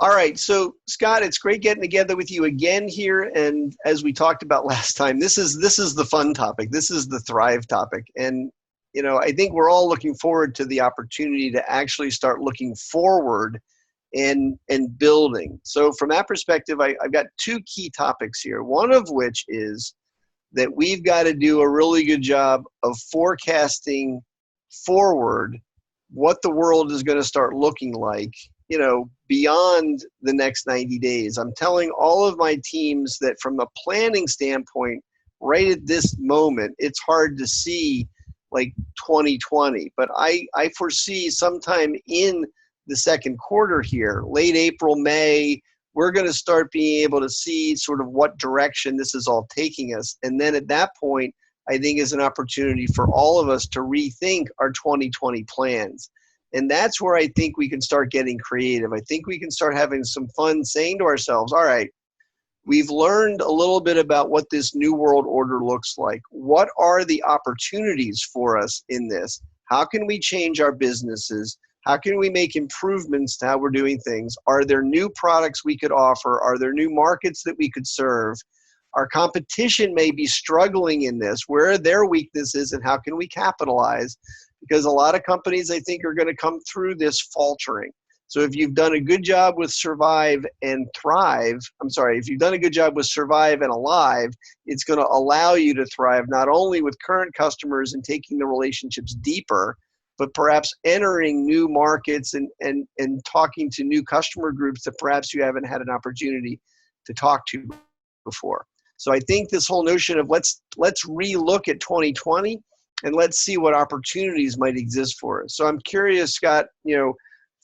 All right. So Scott, it's great getting together with you again here. And as we talked about last time, this is the fun topic. This is the thrive topic. And, I think we're all looking forward to the opportunity to actually start looking forward and building. So from that perspective, I've got two key topics here. One of which is that we've got to do a really good job of forecasting forward what the world is going to start looking like, beyond the next 90 days. I'm telling all of my teams that from a planning standpoint, right at this moment, it's hard to see like 2020, but I foresee sometime in the second quarter here, late April, May, we're going to start being able to see sort of what direction this is all taking us. And then at that point, I think is an opportunity for all of us to rethink our 2020 plans. And that's where I think we can start getting creative. I think we can start having some fun saying to ourselves, all right, we've learned a little bit about what this new world order looks like. What are the opportunities for us in this? How can we change our businesses? How can we make improvements to how we're doing things? Are there new products we could offer? Are there new markets that we could serve? Our competition may be struggling in this. Where are their weaknesses and how can we capitalize? Because a lot of companies, I think, are going to come through this faltering. So if you've done a good job with survive and thrive, if you've done a good job with survive and alive, it's going to allow you to thrive not only with current customers and taking the relationships deeper, but perhaps entering new markets and talking to new customer groups that perhaps you haven't had an opportunity to talk to before. So I think this whole notion of let's relook at 2020 and let's see what opportunities might exist for us. So I'm curious, Scott,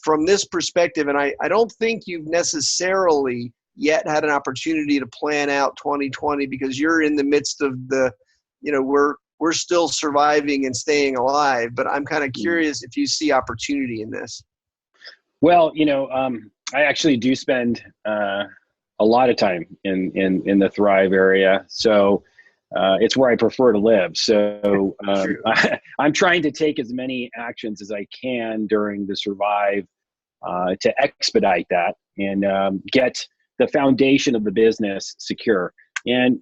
from this perspective, and I don't think you've necessarily yet had an opportunity to plan out 2020 because you're in the midst of we're still surviving and staying alive, but I'm kind of curious if you see opportunity in this. Well, I actually do spend a lot of time in the Thrive area. So it's where I prefer to live. So I'm trying to take as many actions as I can during the Survive to expedite that and get the foundation of the business secure. And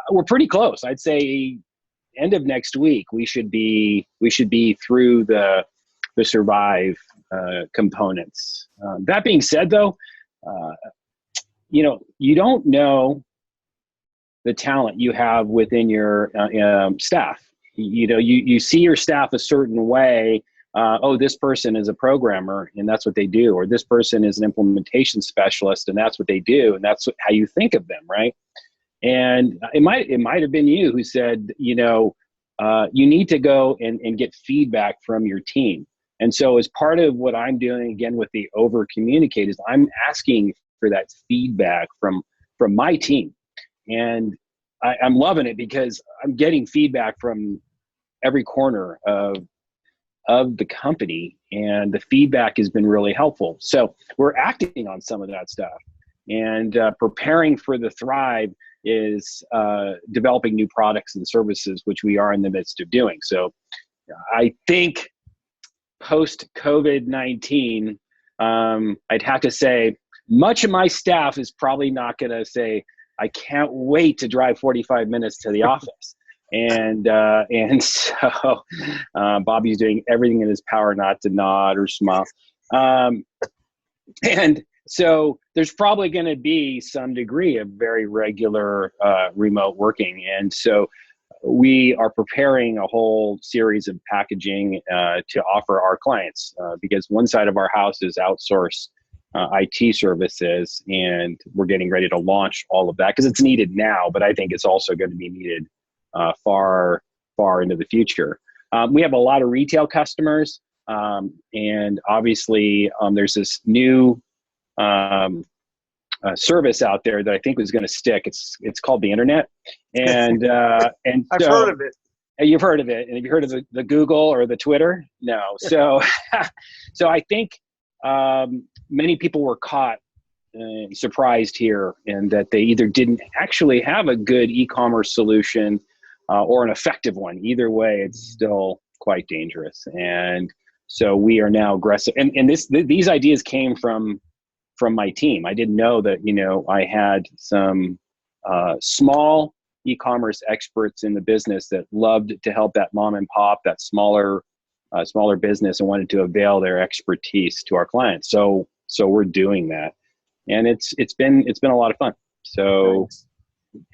we're pretty close. I'd say end of next week, we should be through the Survive components. That being said, though, you don't know the talent you have within your staff. You see your staff a certain way. This person is a programmer and that's what they do, or this person is an implementation specialist and that's what they do, and that's how you think of them, right? And it might have been you who said, you need to go and get feedback from your team. And so as part of what I'm doing, again, with the over communicate, is I'm asking for that feedback from my team. And I'm loving it because I'm getting feedback from every corner of the company, and the feedback has been really helpful. So we're acting on some of that stuff, and preparing for the Thrive is developing new products and services, which we are in the midst of doing. So I think post COVID-19, I'd have to say much of my staff is probably not going to say, I can't wait to drive 45 minutes to the office. And so Bobby's doing everything in his power not to nod or smile. And so there's probably going to be some degree of very regular remote working. And so we are preparing a whole series of packaging to offer our clients because one side of our house is outsourced IT services, and we're getting ready to launch all of that because it's needed now, but I think it's also going to be needed far into the future. We have a lot of retail customers, and obviously there's this new service out there that I think is going to stick. It's called the internet, and I've heard of it. You've heard of it, and have you heard of the Google or the Twitter? No. So so I think many people were caught surprised here, in that they either didn't actually have a good e-commerce solution or an effective one. Either way, it's still quite dangerous. And so we are now aggressive. And these ideas came from from my team. I didn't know that, I had some small e-commerce experts in the business that loved to help that mom and pop, that smaller business, and wanted to avail their expertise to our clients. So we're doing that, and it's been a lot of fun. So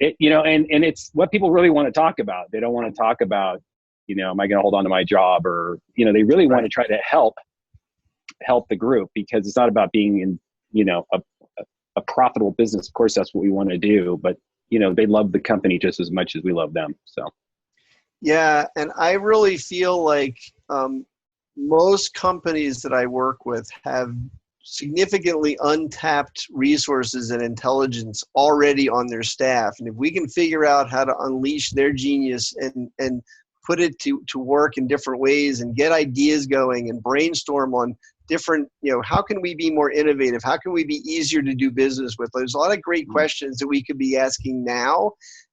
Thanks. and it's what people really want to talk about. They don't want to talk about, am I going to hold on to my job, or, they really want to try to help the group, because it's not about being in, a profitable business. Of course, that's what we want to do, but they love the company just as much as we love them. So. Yeah, and I really feel like most companies that I work with have significantly untapped resources and intelligence already on their staff. And if we can figure out how to unleash their genius and put it to work in different ways and get ideas going and brainstorm on different, how can we be more innovative? How can we be easier to do business with? There's a lot of great questions that we could be asking now.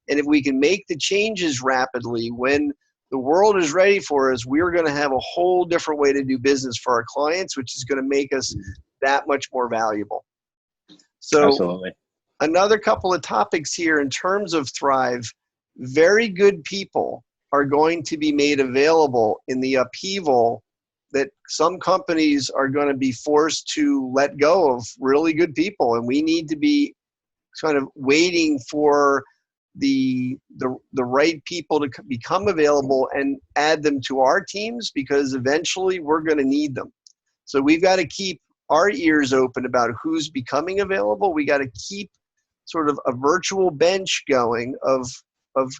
And if we can make the changes rapidly, when the world is ready for us, we're going to have a whole different way to do business for our clients, which is going to make us that much more valuable. So Absolutely. Another couple of topics here in terms of Thrive, very good people are going to be made available in the upheaval that some companies are going to be forced to let go of really good people. And we need to be kind of waiting for the right people to become available and add them to our teams, because eventually we're going to need them. So we've got to keep our ears open about who's becoming available. We got to keep sort of a virtual bench going of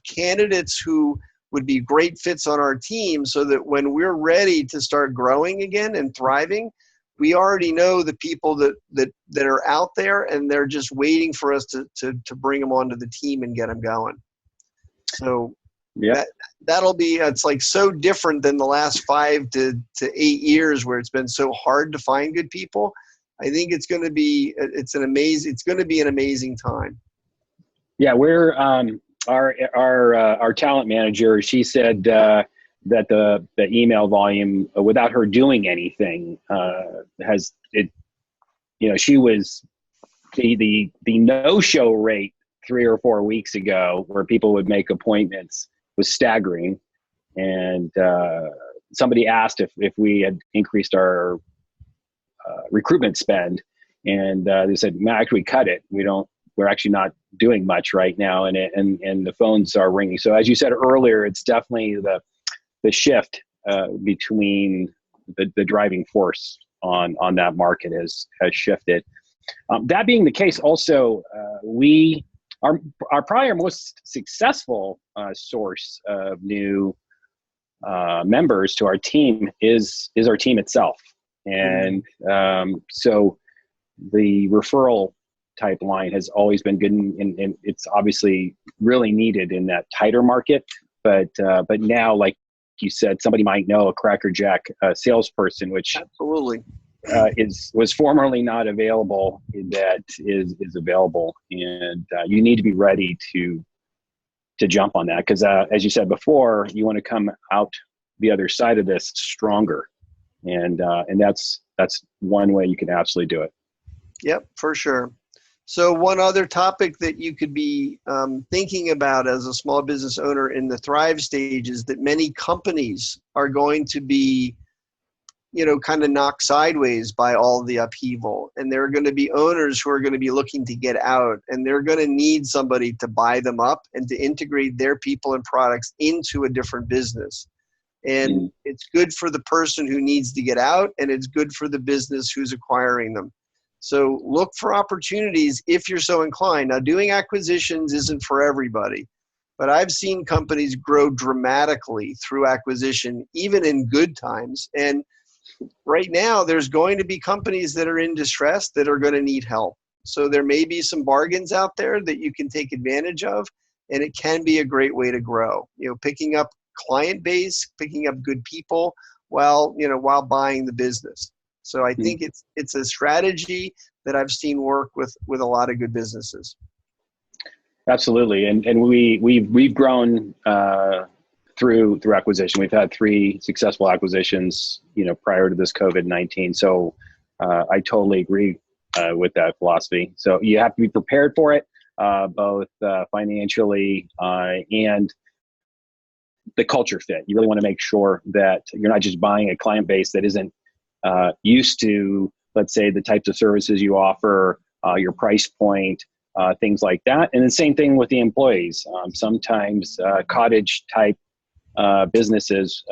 candidates who would be great fits on our team, so that when we're ready to start growing again and thriving, we already know the people that are out there, and they're just waiting for us to bring them onto the team and get them going. So yeah, that'll be, it's like so different than the last 5 to 8 years where it's been so hard to find good people. I think it's going to be an amazing time. Yeah, we're our talent manager. She said that the email volume, without her doing anything, has it. She was the no-show rate 3 or 4 weeks ago, where people would make appointments, was staggering. And somebody asked if we had increased our recruitment spend, and they said, "No, actually, we cut it. We're actually not doing much right now," and the phones are ringing. So as you said earlier, it's definitely the shift between the driving force on that market has shifted. That being the case, also we are probably our most successful source of new members to our team is our team itself, and so the referral type line has always been good, and it's obviously really needed in that tighter market. But now, like you said, somebody might know a crackerjack salesperson, which absolutely was formerly not available, that is available, and you need to be ready to jump on that, because as you said before, you want to come out the other side of this stronger, and that's one way you can absolutely do it. Yep, for sure. So one other topic that you could be thinking about as a small business owner in the Thrive stage is that many companies are going to be, kind of knocked sideways by all the upheaval. And there are going to be owners who are going to be looking to get out, and they're going to need somebody to buy them up and to integrate their people and products into a different business. And it's good for the person who needs to get out, and it's good for the business who's acquiring them. So look for opportunities if you're so inclined. Now, doing acquisitions isn't for everybody, but I've seen companies grow dramatically through acquisition, even in good times. And right now, there's going to be companies that are in distress that are going to need help. So there may be some bargains out there that you can take advantage of, and it can be a great way to grow. Picking up client base, picking up good people while buying the business. So I think it's a strategy that I've seen work with a lot of good businesses. Absolutely, and we've grown through acquisition. We've had 3 successful acquisitions, prior to this COVID-19. So I totally agree with that philosophy. So you have to be prepared for it, both financially and the culture fit. You really want to make sure that you're not just buying a client base that isn't used to, let's say, the types of services you offer, your price point, things like that. And the same thing with the employees. Sometimes cottage type businesses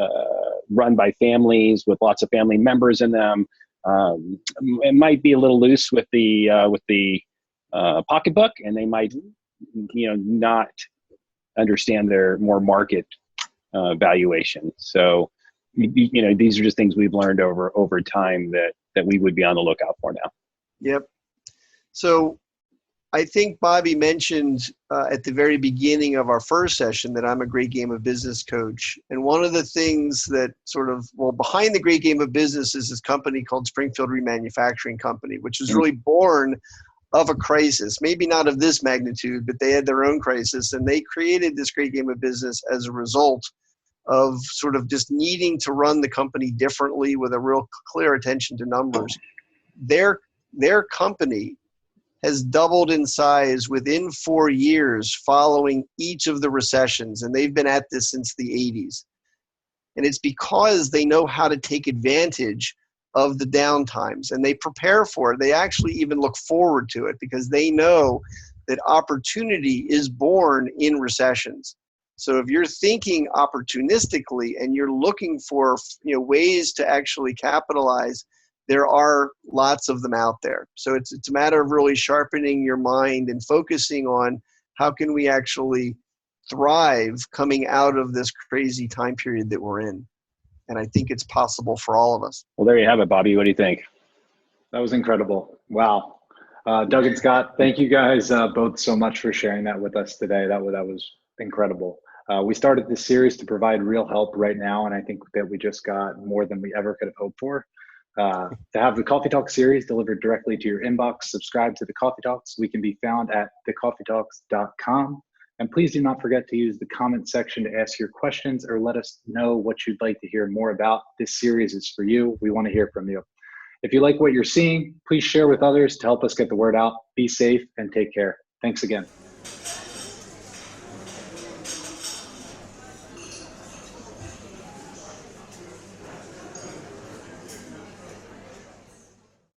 run by families with lots of family members in them. It might be a little loose with the pocketbook, and they might, not understand their more market valuation. So, these are just things we've learned over time that we would be on the lookout for now. Yep. So I think Bobby mentioned at the very beginning of our first session that I'm a Great Game of Business coach. And one of the things that behind the Great Game of Business is this company called Springfield Remanufacturing Company, which was really born of a crisis, maybe not of this magnitude, but they had their own crisis. And they created this Great Game of Business as a result of sort of just needing to run the company differently with a real clear attention to numbers. Their company has doubled in size within 4 years following each of the recessions. And they've been at this since the 80s. And it's because they know how to take advantage of the downtimes and they prepare for it. They actually even look forward to it because they know that opportunity is born in recessions. So if you're thinking opportunistically and you're looking for ways to actually capitalize, there are lots of them out there. So it's a matter of really sharpening your mind and focusing on how can we actually thrive coming out of this crazy time period that we're in. And I think it's possible for all of us. Well, there you have it, Bobby. What do you think? That was incredible. Wow. Doug and Scott, thank you guys both so much for sharing that with us today. That was incredible. We started this series to provide real help right now, and I think that we just got more than we ever could have hoped for. To have the Coffee Talk series delivered directly to your inbox, subscribe to the Coffee Talks. We can be found at thecoffeetalks.com. And please do not forget to use the comment section to ask your questions or let us know what you'd like to hear more about. This series is for you. We want to hear from you. If you like what you're seeing, please share with others to help us get the word out. Be safe and take care. Thanks again.